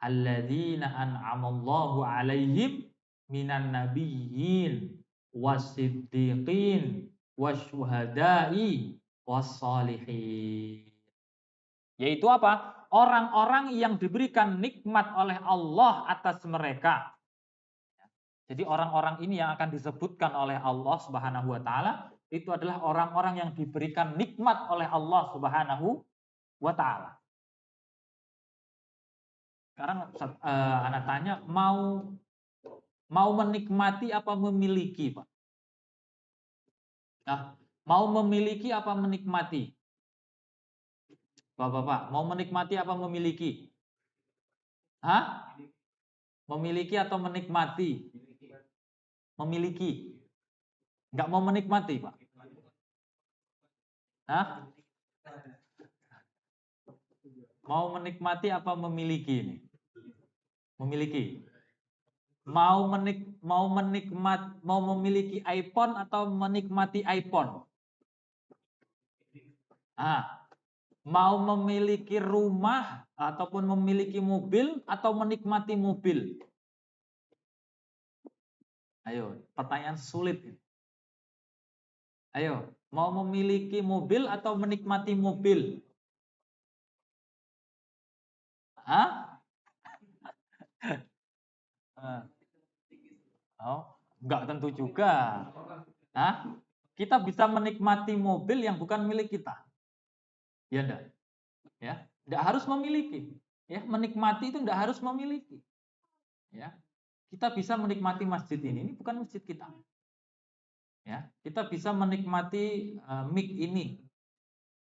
alladzina an'amallahu alaihim minan nabiyyin wasiddiqin wasyuhada'i wassalihin. Yaitu apa? Orang-orang yang diberikan nikmat oleh Allah atas mereka. Jadi orang-orang ini yang akan disebutkan oleh Allah Subhanahu wa taala itu adalah orang-orang yang diberikan nikmat oleh Allah Subhanahu wa taala. Sekarang anak tanya, mau menikmati apa memiliki, Pak? Nah, mau memiliki apa menikmati? Bapak-bapak, mau menikmati apa memiliki? Hah? Memiliki atau menikmati? Memiliki. Enggak mau menikmati, Pak? Hah? Mau menikmati apa memiliki ini? Memiliki. Mau memiliki iPhone atau menikmati iPhone? Mau memiliki rumah ataupun memiliki mobil atau menikmati mobil? Ayo, pertanyaan sulit. Ayo, mau memiliki mobil atau menikmati mobil? Oh, enggak tentu juga. Kita bisa menikmati mobil yang bukan milik kita. Ya enggak? Ya, enggak harus memiliki. Ya, menikmati itu enggak harus memiliki. Ya. Kita bisa menikmati masjid ini bukan masjid kita. Ya, kita bisa menikmati mic ini.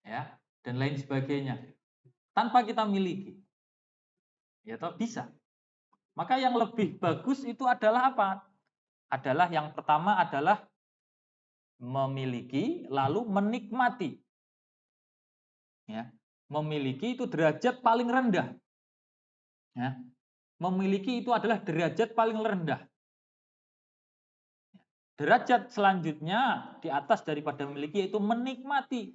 Ya, dan lain sebagainya. Tanpa kita miliki. Ya, toh bisa. Maka yang lebih bagus itu adalah apa? Adalah yang pertama adalah memiliki lalu menikmati. Ya. Memiliki itu derajat paling rendah. Ya. Memiliki itu adalah derajat paling rendah. Derajat selanjutnya di atas daripada memiliki yaitu menikmati.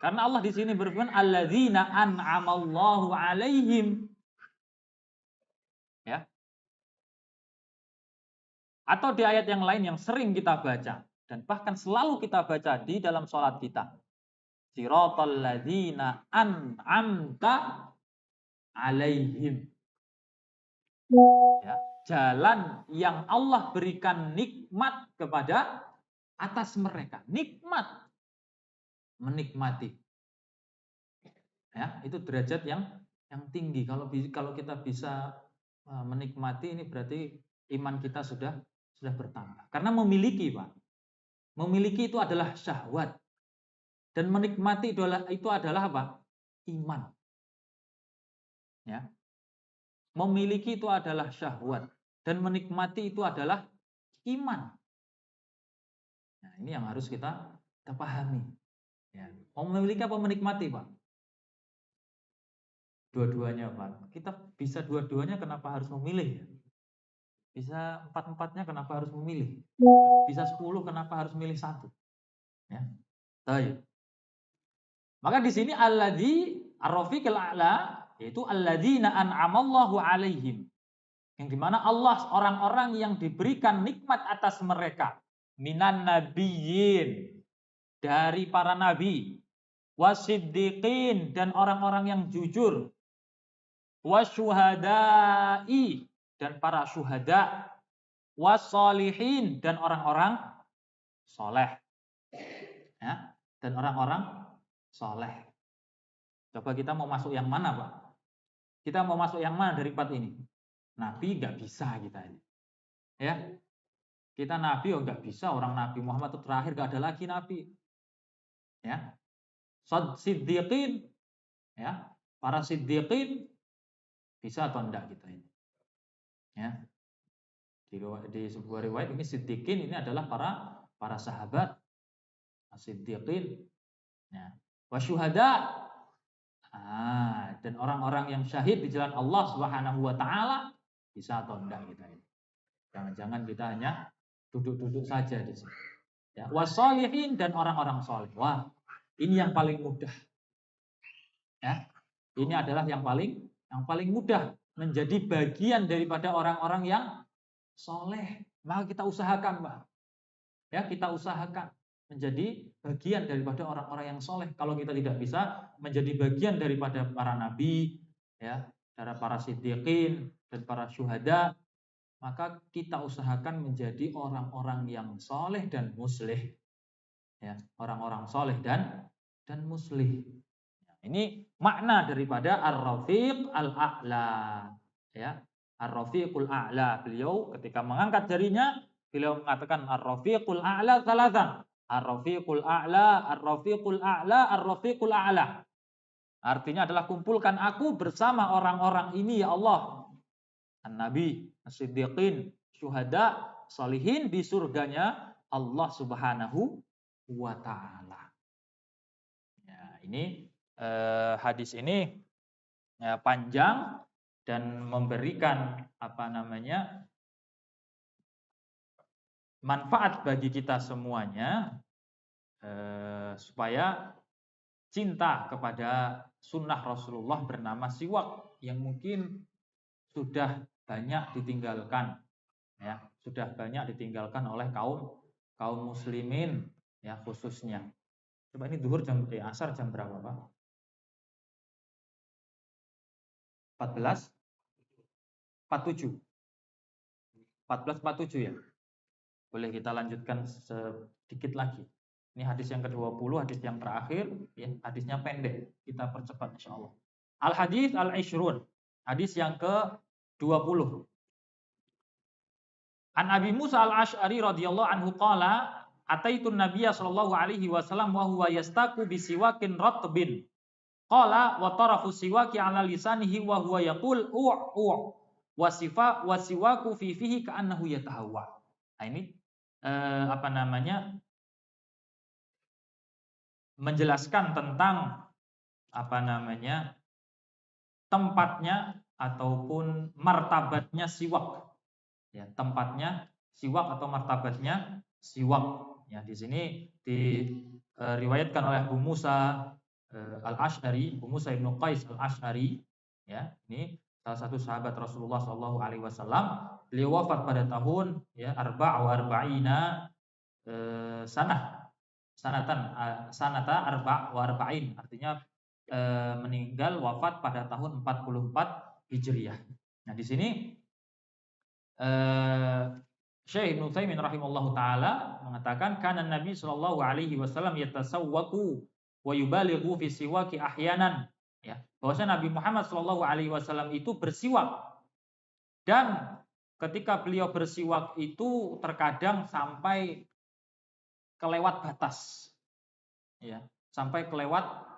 Karena Allah di sini berfirman alladzina an'amallahu alaihim. Ya. Atau di ayat yang lain yang sering kita baca, dan bahkan selalu kita baca di dalam sholat kita. Siratal ladzina an'amta alaihim. Ya, jalan yang Allah berikan nikmat kepada atas mereka. Nikmat, menikmati. Ya, itu derajat yang tinggi. Kalau kita bisa menikmati, ini berarti iman kita sudah bertambah. Karena memiliki, Pak. Memiliki itu adalah syahwat. Dan menikmati itu adalah apa? Iman. Ya. Memiliki itu adalah syahwat. Dan menikmati itu adalah iman. Nah, ini yang harus kita pahami. Ya. Mau memiliki apa menikmati, Pak? Dua-duanya, Pak. Kita bisa dua-duanya, kenapa harus memilih? Bisa empat-empatnya, kenapa harus memilih? Bisa 10, kenapa harus milih satu? Ya. Baik. Maka di sini alladzi ar-rafiqil a'la, yaitu alladzina an'amallahu alaihim. Yang dimana Allah, orang-orang yang diberikan nikmat atas mereka. Minan nabiyyin, dari para nabi. Wasiddiqin, dan orang-orang yang jujur. Wasyuhada'i, dan para syuhada. Wassolihin, dan orang-orang soleh. Ya, dan orang-orang soleh. Coba kita mau masuk yang mana, Pak? Kita mau masuk yang mana dari empat ini? Nabi nggak bisa kita ini. Ya, kita nabi nggak bisa. Orang Nabi Muhammad itu terakhir, nggak ada lagi nabi. Ya, siddiqin, ya, para siddiqin bisa atau enggak kita ini? Ya, di sebuah riwayat ini siddiqin ini adalah para sahabat, siddiqin, ya, wasyuhada. Dan orang-orang yang syahid di jalan Allah Subhanahu wa taala bisa atau enggak kita ini. Jangan-jangan kita hanya duduk-duduk saja di sini. Ya, wassolihin, dan orang-orang soleh. Wah, ini yang paling mudah. Ya, ini adalah yang paling mudah menjadi bagian daripada orang-orang yang soleh. Maka kita usahakan, Pak. Ya, kita usahakan menjadi bagian daripada orang-orang yang soleh. Kalau kita tidak bisa menjadi bagian daripada para nabi, ya, para siddiqin dan para syuhada, maka kita usahakan menjadi orang-orang yang soleh dan muslih. Ya, orang-orang soleh dan muslih. Ini makna daripada ar-rafiq al-a'la. Ya, ar-rafiqul a'la. Beliau ketika mengangkat jarinya, beliau mengatakan ar-rafiqul a'la salatan. Ar-rafiqul a'la, ar-rafiqul a'la, ar-rafiqul a'la. Artinya adalah kumpulkan aku bersama orang-orang ini ya Allah. An-Nabi, As-Siddiqin, Syuhada, Salihin di surganya Allah Subhanahu wa ta'ala. Ya, ini hadis ini panjang dan memberikan manfaat bagi kita semuanya, supaya cinta kepada sunnah Rasulullah bernama siwak yang mungkin sudah banyak ditinggalkan, ya, sudah banyak ditinggalkan oleh kaum muslimin, ya, khususnya. Coba ini zuhur asar jam berapa, Pak? 14:47. 14:47 ya. Boleh kita lanjutkan sedikit lagi. Ini hadis yang ke-20, hadis yang terakhir, ya, hadisnya pendek. Kita percepat insyaallah. Al-hadis al-ishrun. Hadis yang ke-20. An Abi Musa al-Asy'ari radhiyallahu anhu qala ataitun nabiyya sallallahu alaihi wasallam wa huwa yastaku bisiwakin ratbin. Qala wa tarafu siwaki ala lisanihi wa huwa yaqul wasiwaku fi fihi ka'annahu yatahawwa. Nah, ini menjelaskan tentang tempatnya ataupun martabatnya siwak. Ya, tempatnya siwak atau martabatnya siwak. Ya, di sini diriwayatkan oleh Abu Musa al-Asy'ari, Abu Musa ibnu Qais al-Asy'ari, ya, ini salah satu sahabat Rasulullah SAW. Beliau wafat pada tahun 44 sanata arba' wa arba'in, artinya meninggal wafat pada tahun 44 Hijriah. Nah, di sini Syekh Ibnu Utsaimin rahimahullahu taala mengatakan kana Nabi sallallahu alaihi wasallam yatasawwaku wa yubalighu fi siwaki ahyanan, ya. Bahwasanya Nabi Muhammad sallallahu alaihi wasallam itu bersiwak, dan ketika beliau bersiwak itu terkadang sampai kelewat batas, ya, sampai kelewat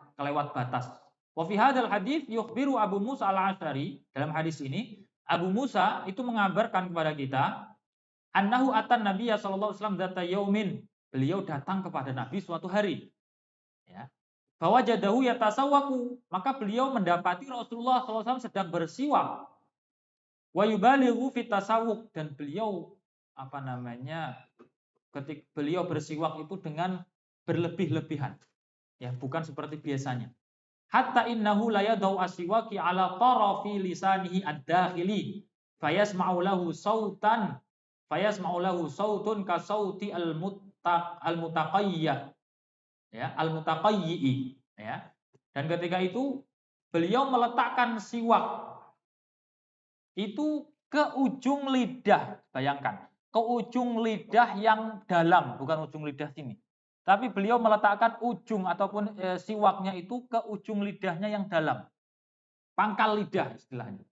batas. Wa fi hadzal hadits yukhbiru Abu Musa al-Asy'ari, dalam hadis ini Abu Musa itu mengabarkan kepada kita annahu atan Nabiya sallallahu alaihi wasallam dzata yaumin, beliau datang kepada Nabi suatu hari, ya. Bahwa jadahu yatasawwaku, maka beliau mendapati Rasulullah sallallahu alaihi wasallam sedang bersiwak. Wa yubalighu fit tasawwuk, dan beliau ketika beliau bersiwak itu dengan berlebih-lebihan, ya, bukan seperti biasanya. Hatta innahu la yadau aswaki ala tarafi lisanihi ad-dakhili fayasma'u lahu sautun ka sauti al-mutaqayya, ya, al-mutaqayyi, ya. Dan ketika itu beliau meletakkan siwak itu ke ujung lidah, bayangkan, ke ujung lidah yang dalam, bukan ujung lidah sini. Tapi beliau meletakkan ujung ataupun siwaknya itu ke ujung lidahnya yang dalam. Pangkal lidah istilahnya.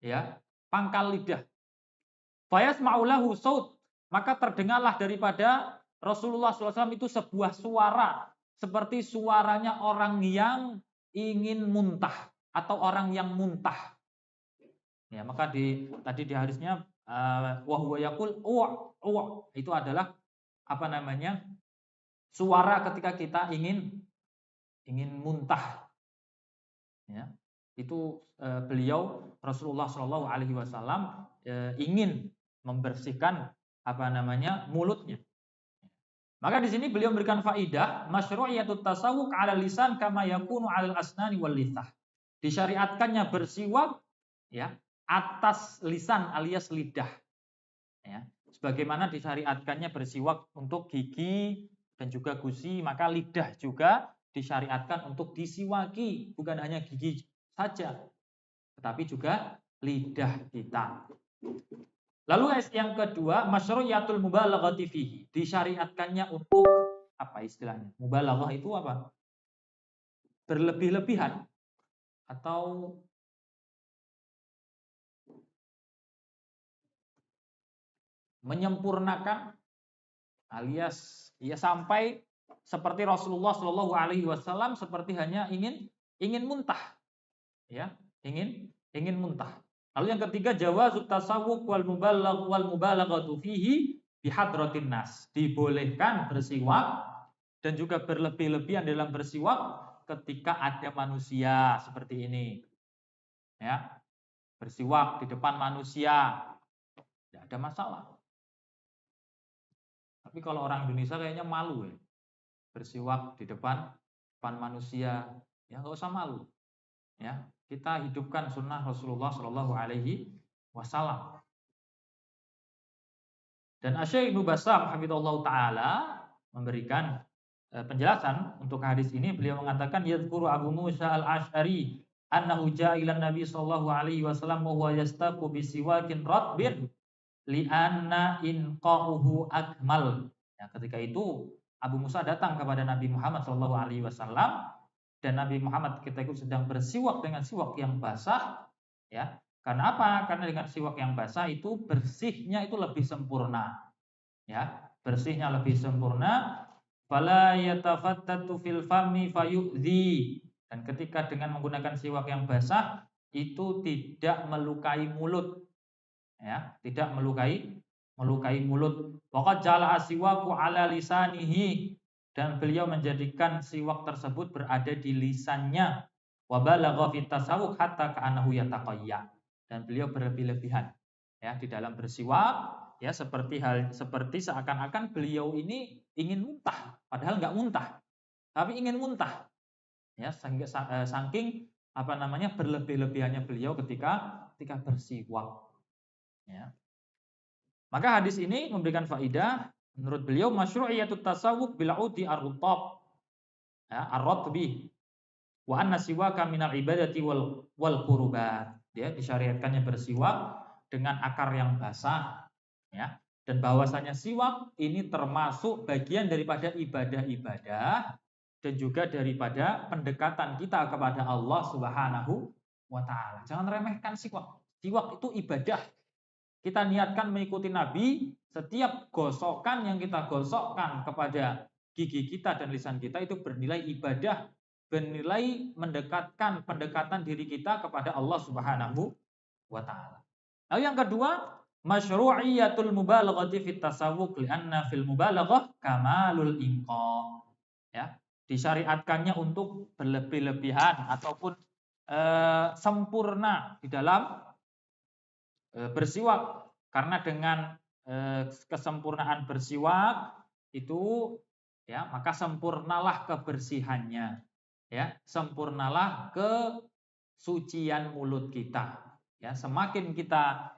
Ya, pangkal lidah. Fayasma'u lahu saut, maka terdengarlah daripada Rasulullah SAW itu sebuah suara seperti suaranya orang yang ingin muntah atau orang yang muntah. Ya, maka tadi di hadisnya wa huwa yaqul itu adalah suara ketika kita ingin muntah, ya. Itu beliau Rasulullah Shallallahu Alaihi Wasallam ingin membersihkan mulutnya. Maka di sini beliau memberikan faidah masyru'iyatut tasawwuk 'ala lisan kama yakunu 'alal asnani wal lithah. Disyariatkannya bersiwak, ya, atas lisan alias lidah, ya. Sebagaimana disyariatkannya bersiwak untuk gigi dan juga gusi, maka lidah juga disyariatkan untuk disiwaki, bukan hanya gigi saja, tetapi juga lidah kita. Lalu yang kedua, masyru'iyatul mubalaghati fihi, disyariatkannya untuk apa istilahnya? Mubalaghah itu apa? Berlebih-lebihan atau menyempurnakan, alias ya sampai seperti Rasulullah Shallallahu Alaihi Wasallam seperti hanya ingin muntah, ya, ingin muntah. Lalu yang ketiga, jawazut tasawwuk wal mubalaghatu fihi bihadratin nas, dibolehkan bersiwak dan juga berlebih-lebihan dalam bersiwak ketika ada manusia seperti ini, ya, bersiwak di depan manusia tidak ada masalah. Tapi kalau orang Indonesia kayaknya malu, ya, bersiwak di depan manusia, ya nggak usah malu, ya. Kita hidupkan sunnah Rasulullah Shallallahu Alaihi Wasallam. Dan Syekh Ibnu Bassam hafizallahu taala memberikan penjelasan untuk hadis ini. Beliau mengatakan yadhkuru Abu Musa al-Asy'ari annahu ja'a ila Nabi sallallahu alaihi wasallam wa huwa yastaqu bi siwakin ratbin li'anna inqa'uhu akmal. Ya, ketika itu Abu Musa datang kepada Nabi Muhammad sallallahu alaihi wasallam, dan Nabi Muhammad ketika itu sedang bersiwak dengan siwak yang basah, ya. Karena apa? Karena dengan siwak yang basah itu bersihnya itu lebih sempurna, ya. Bersihnya lebih sempurna. Fala yatafattatu fil fami fayu'dhi. Dan ketika dengan menggunakan siwak yang basah itu tidak melukai mulut, ya, tidak melukai mulut. Waqad jala aswaku ala lisanihi, dan beliau menjadikan siwak tersebut berada di lisannya. Wa balagha fit tasawwuk hatta ka'annahu yataqayya, dan beliau berlebih-lebihan, ya, di dalam bersiwak, ya, seperti seakan-akan beliau ini ingin muntah, padahal nggak muntah, tapi ingin muntah, ya, saking berlebih-lebihannya beliau ketika bersiwak, ya. Maka hadis ini memberikan faidah Menurut beliau masyru'iyatut tasawwuk bil udi ar-rutab, ya, ar-ratbi wa anna siwaka minal ibadati wal qurbat. Ya, disyariatkannya bersiwak dengan akar yang basah, ya. Dan bahwasanya siwak ini termasuk bagian daripada ibadah-ibadah dan juga daripada pendekatan kita kepada Allah Subhanahu wa taala. Jangan remehkan siwak. Siwak itu ibadah. Kita niatkan mengikuti Nabi, setiap gosokan yang kita gosokkan kepada gigi kita dan lisan kita itu bernilai ibadah, bernilai mendekatkan pendekatan diri kita kepada Allah Subhanahu wa taala. Lalu yang kedua, masyru'iyatul mubalaghati fit tasawwuk li'anna fil mubalaghah kamalul inqa. Ya, disyariatkannya untuk berlebih-lebihan ataupun sempurna di dalam bersiwak, karena dengan kesempurnaan bersiwak itu, ya, maka sempurnalah kebersihannya, ya, sempurnalah kesucian mulut kita, ya. Semakin kita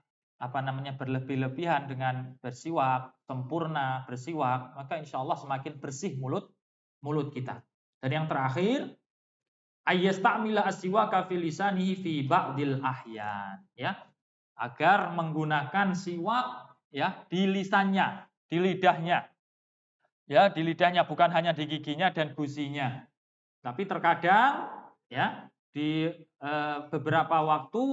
berlebih-lebihan dengan bersiwak, sempurna bersiwak, maka insya Allah semakin bersih mulut kita. Dan yang terakhir, ayyastamila asyiwaka fi lisanihi fi ba'dil ahyan, ya, agar menggunakan siwak, ya, di lisannya, di lidahnya. Ya, di lidahnya, bukan hanya di giginya dan gusinya. Tapi terkadang, ya, di beberapa waktu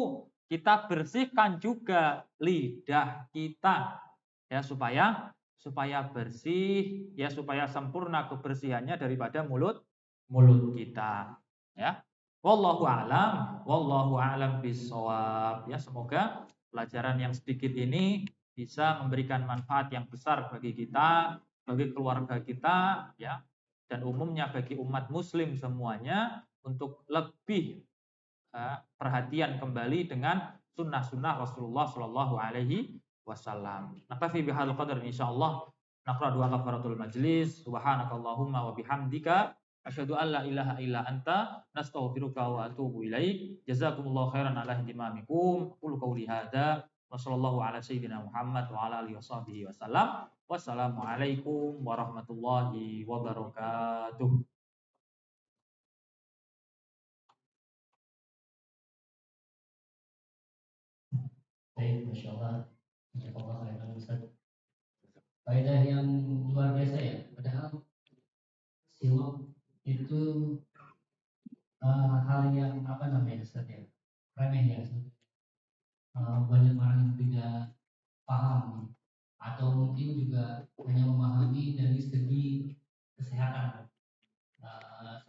kita bersihkan juga lidah kita, ya, supaya bersih, ya, supaya sempurna kebersihannya daripada mulut kita, ya. Wallahu a'lam bishawab. Ya, semoga pelajaran yang sedikit ini bisa memberikan manfaat yang besar bagi kita, bagi keluarga kita, ya, dan umumnya bagi umat muslim semuanya untuk lebih perhatian kembali dengan sunnah-sunnah Rasulullah Shallallahu Alaihi Wasallam. Naktafi bihadzal qadar insyaallah. Naqra dua kafaratul majlis. Subhanakallahumma wa bihamdika asyhadu an la ilaha illa anta nastaghfiruka wa atubu ilaik. Jazakumullahu khairan ala ihtimamikum. Qul qawli hadza wa sallallahu ala sayyidina Muhammad wa ala alihi washabbihi wasallam. Wassalamualaikum warahmatullahi wabarakatuh. Baik, Masya Allah. Jazakallah khairan Ustaz. Faedah yang luar biasa ya. Padahal siwak itu hal yang Ustaz ya, remeh ya Ustaz. Banyak orang yang tidak paham atau mungkin juga hanya memahami dari segi kesehatan, sangat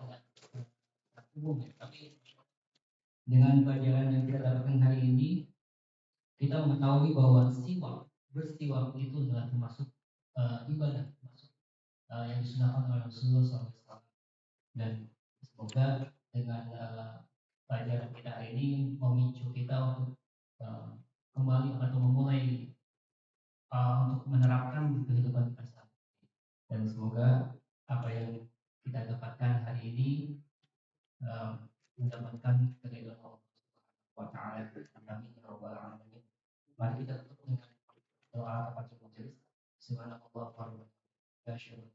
umum ya. Tapi dengan pelajaran yang kita dapatkan hari ini, kita mengetahui bahwa bersiwak itu adalah termasuk ibadah, termasuk yang disunahkan oleh Rasulullah SAW. Dan semoga dengan pelajaran kita hari ini memicu kita untuk kembali atau memulai untuk menerapkan di kehidupan kita sehari-hari. Dan semoga apa yang kita dapatkan hari ini mendapatkan keridhaan Allah Subhanahu wa taala. Amin ya rabbal alamin. Mari kita tutup dengan doa kepada majelis. Subhanallah wa bihamdihi.